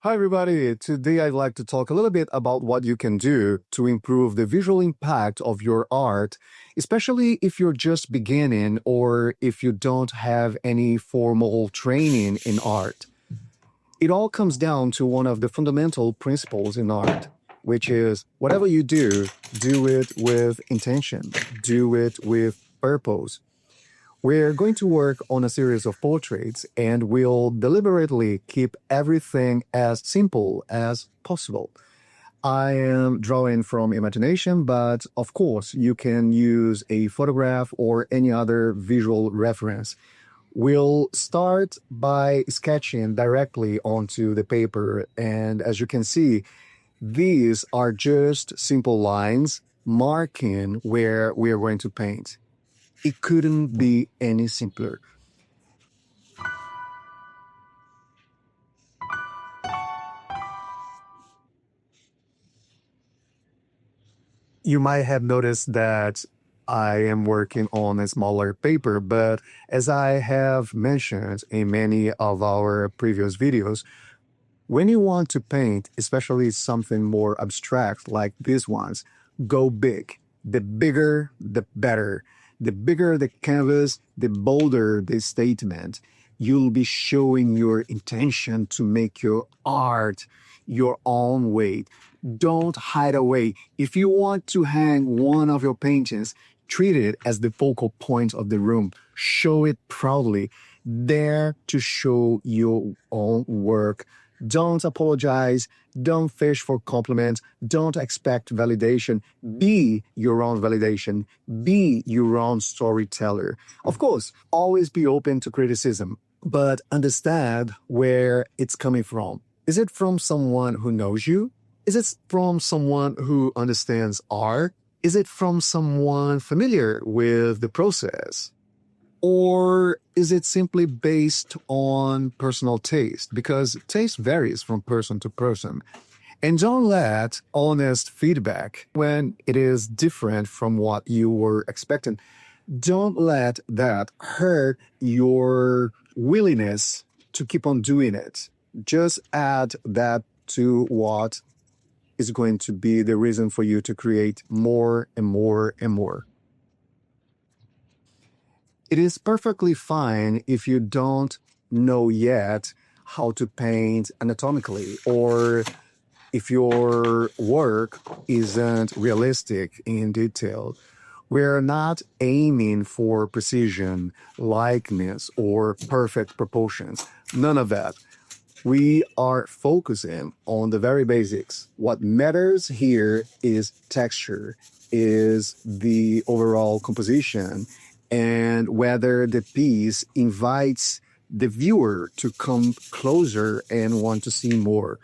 Hi, everybody. Today, I'd like to talk a little bit about what you can do to improve the visual impact of your art, especially if you're just beginning or if you don't have any formal training in art. It all comes down to one of the fundamental principles in art, which is whatever you do it with intention, do it with purpose. We're going to work on a series of portraits and we'll deliberately keep everything as simple as possible. I am drawing from imagination, but of course, you can use a photograph or any other visual reference. We'll start by sketching directly onto the paper, and as you can see, these are just simple lines marking where we are going to paint. It couldn't be any simpler. You might have noticed that I am working on a smaller paper, but as I have mentioned in many of our previous videos, when you want to paint, especially something more abstract like these ones, go big. The bigger, the better. The bigger the canvas, the bolder the statement. You'll be showing your intention to make your art your own way. Don't hide away. If you want to hang one of your paintings, treat it as the focal point of the room. Show it proudly. Dare to show your own work. Don't apologize. Don't fish for compliments. Don't expect validation. Be your own validation. Be your own storyteller. Of course, always be open to criticism, but understand where it's coming from. Is it from someone who knows you? Is it from someone who understands art? Is it from someone familiar with the process? Or is it simply based on personal taste? Because taste varies from person to person. And don't let honest feedback, when it is different from what you were expecting, don't let that hurt your willingness to keep on doing it. Just add that to what is going to be the reason for you to create more and more and more. It is perfectly fine if you don't know yet how to paint anatomically, or if your work isn't realistic in detail. We're not aiming for precision, likeness, or perfect proportions. None of that. We are focusing on the very basics. What matters here is texture, is the overall composition, and whether the piece invites the viewer to come closer and want to see more.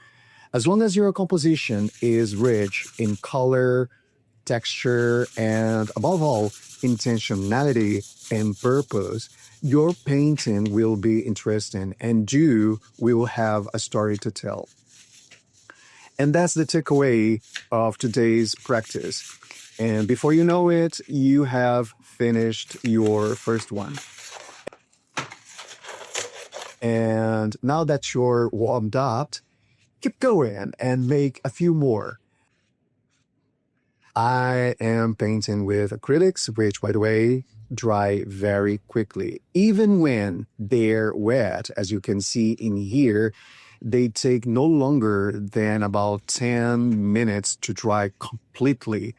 As long as your composition is rich in color, texture, and above all, intentionality and purpose, your painting will be interesting and you will have a story to tell. And that's the takeaway of today's practice. And before you know it, you have finished your first one. And now that you're warmed up, keep going and make a few more. I am painting with acrylics, which, by the way, dry very quickly. Even when they're wet, as you can see in here, they take no longer than about 10 minutes to dry completely.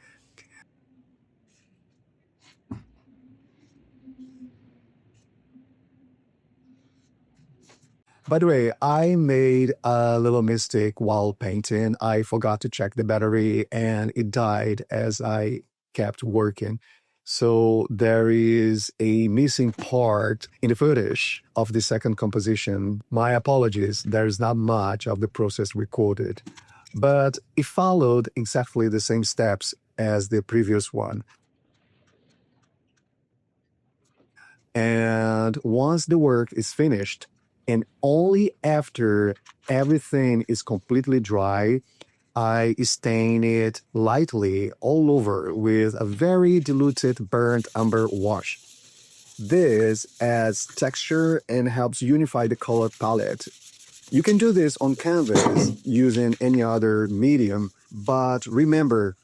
By the way, I made a little mistake while painting. I forgot to check the battery and it died as I kept working. So there is a missing part in the footage of the second composition. My apologies, there's not much of the process recorded, but it followed exactly the same steps as the previous one. And once the work is finished, and only after everything is completely dry, I stain it lightly all over with a very diluted burnt umber wash. This adds texture and helps unify the color palette. You can do this on canvas using any other medium, but remember,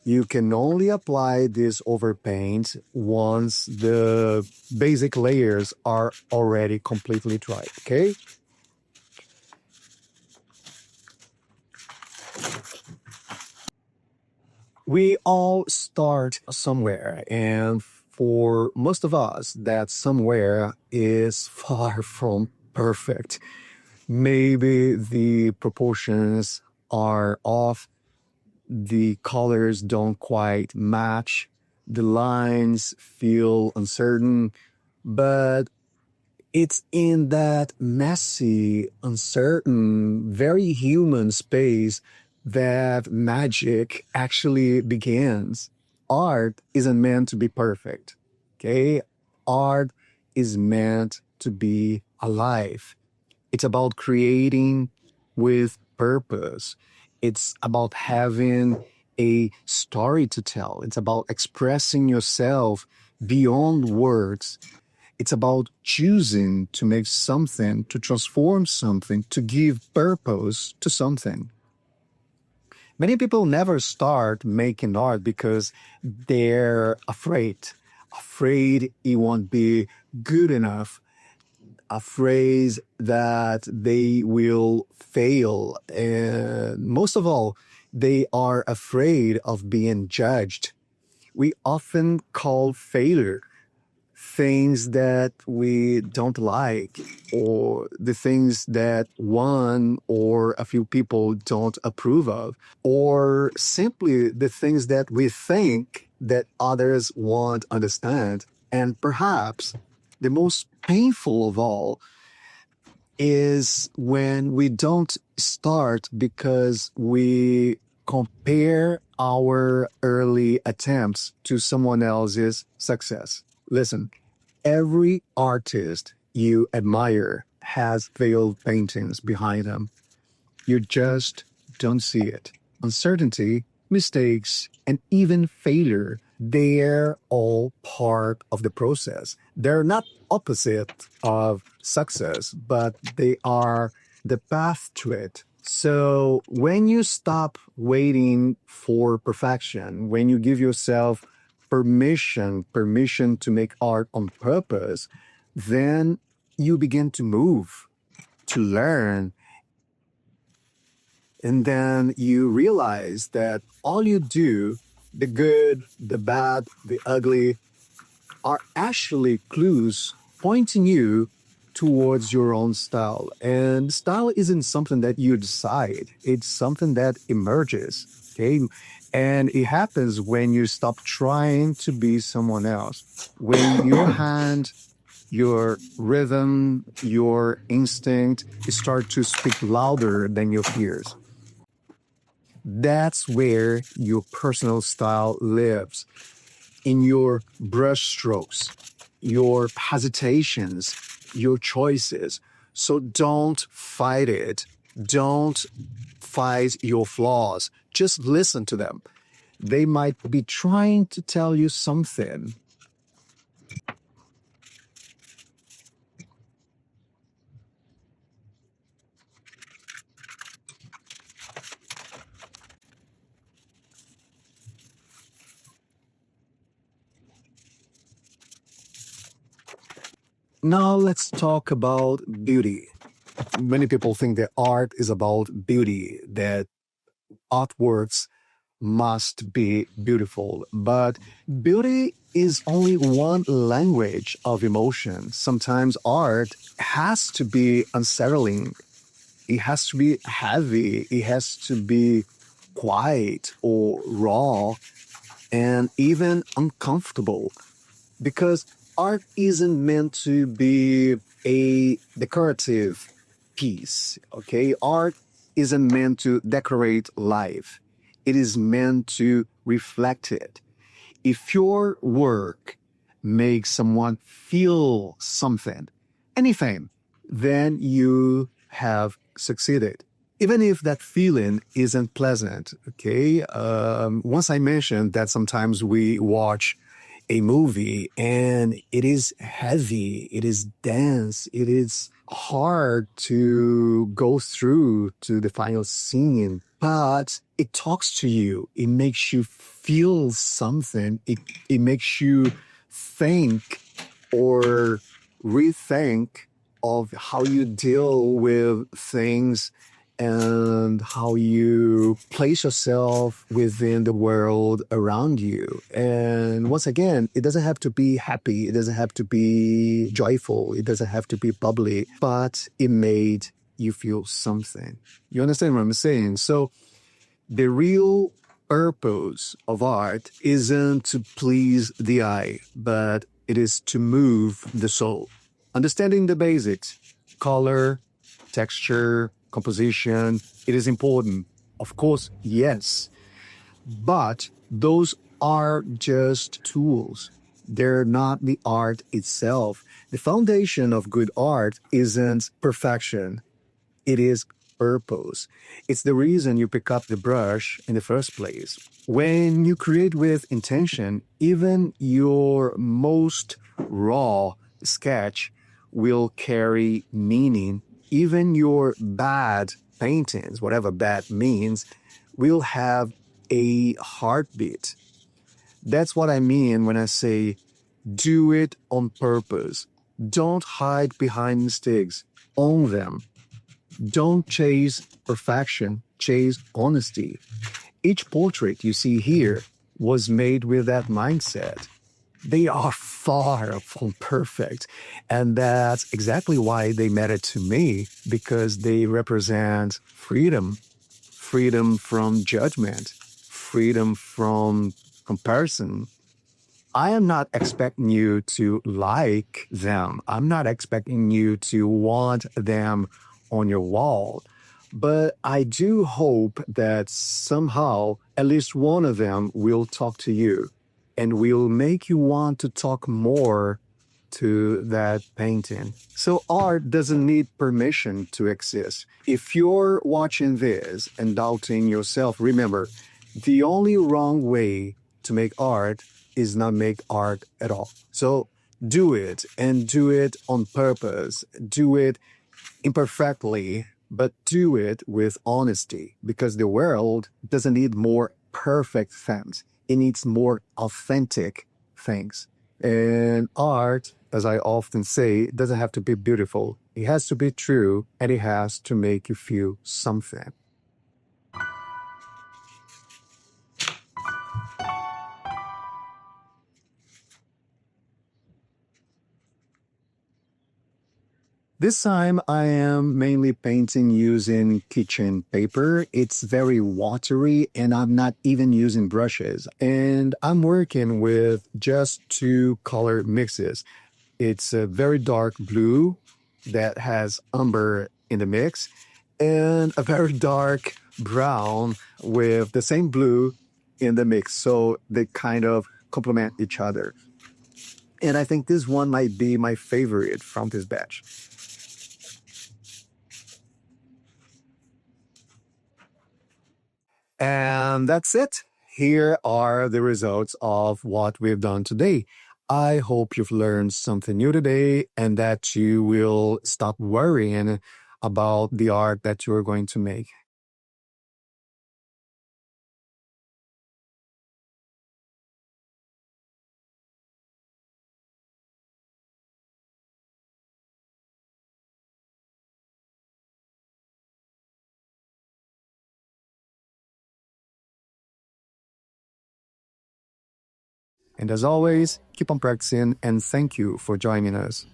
you can only apply this over paint once the basic layers are already completely dry, okay? We all start somewhere, and for most of us, that somewhere is far from perfect. Maybe the proportions are off, the colors don't quite match, the lines feel uncertain, but it's in that messy, uncertain, very human space that magic actually begins. Art isn't meant to be perfect, okay? Art is meant to be alive. It's about creating with purpose. It's about having a story to tell. It's about expressing yourself beyond words. It's about choosing to make something, to transform something, to give purpose to something. Many people never start making art because they're afraid it won't be good enough, afraid that they will fail. And most of all, they are afraid of being judged. We often call failure things that we don't like, or the things that one or a few people don't approve of, or simply the things that we think that others won't understand. And perhaps the most painful of all is when we don't start because we compare our early attempts to someone else's success. Listen, every artist you admire has failed paintings behind them. You just don't see it. Uncertainty, mistakes, and even failure, they're all part of the process. They're not opposite of success, but they are the path to it. So when you stop waiting for perfection, when you give yourself permission to make art on purpose, then you begin to move, to learn, and then you realize that all you do, the good, the bad, the ugly, are actually clues pointing you towards your own style. And style isn't something that you decide, it's something that emerges. Okay. And it happens when you stop trying to be someone else. When your hand, your rhythm, your instinct start to speak louder than your fears. That's where your personal style lives, in your brush strokes, your hesitations, your choices. So don't fight it. Don't fight your flaws. Just listen to them. They might be trying to tell you something. Now let's talk about beauty. Many people think that art is about beauty, that artworks must be beautiful. But beauty is only one language of emotion. Sometimes art has to be unsettling, it has to be heavy, it has to be quiet or raw and even uncomfortable, because art isn't meant to be a decorative piece, okay? Art isn't meant to decorate life, it is meant to reflect it. If your work makes someone feel something, anything, then you have succeeded. Even if that feeling isn't pleasant, okay? Once I mentioned that sometimes we watch a movie and it is heavy, it is dense, it is hard to go through to the final scene, but it talks to you. It makes you feel something. It makes you think or rethink of how you deal with things and how you place yourself within the world around you. And once again, it doesn't have to be happy, it doesn't have to be joyful, it doesn't have to be bubbly, but it made you feel something. You understand what I'm saying? So the real purpose of art isn't to please the eye, but it is to move the soul. Understanding the basics, color, texture, composition, it is important. Of course, yes, but those are just tools. They're not the art itself. The foundation of good art isn't perfection, it is purpose. It's the reason you pick up the brush in the first place. When you create with intention, even your most raw sketch will carry meaning. Even your bad paintings, whatever bad means, will have a heartbeat. That's what I mean when I say do it on purpose. Don't hide behind mistakes. Own them. Don't chase perfection, chase honesty. Each portrait you see here was made with that mindset. They are far from perfect. And that's exactly why they matter to me, because they represent freedom, freedom from judgment, freedom from comparison. I am not expecting you to like them. I'm not expecting you to want them on your wall. But I do hope that somehow at least one of them will talk to you and will make you want to talk more to that painting. So art doesn't need permission to exist. If you're watching this and doubting yourself, remember, the only wrong way to make art is not make art at all. So do it and do it on purpose. Do it imperfectly, but do it with honesty because the world doesn't need more perfect things. It needs more authentic things. And art, as I often say, doesn't have to be beautiful. It has to be true and it has to make you feel something. This time I am mainly painting using kitchen paper. It's very watery and I'm not even using brushes. And I'm working with just two color mixes. It's a very dark blue that has umber in the mix and a very dark brown with the same blue in the mix. So they kind of complement each other. And I think this one might be my favorite from this batch. And that's it. Here are the results of what we've done today. I hope you've learned something new today and that you will stop worrying about the art that you're going to make. And as always, keep on practicing and thank you for joining us.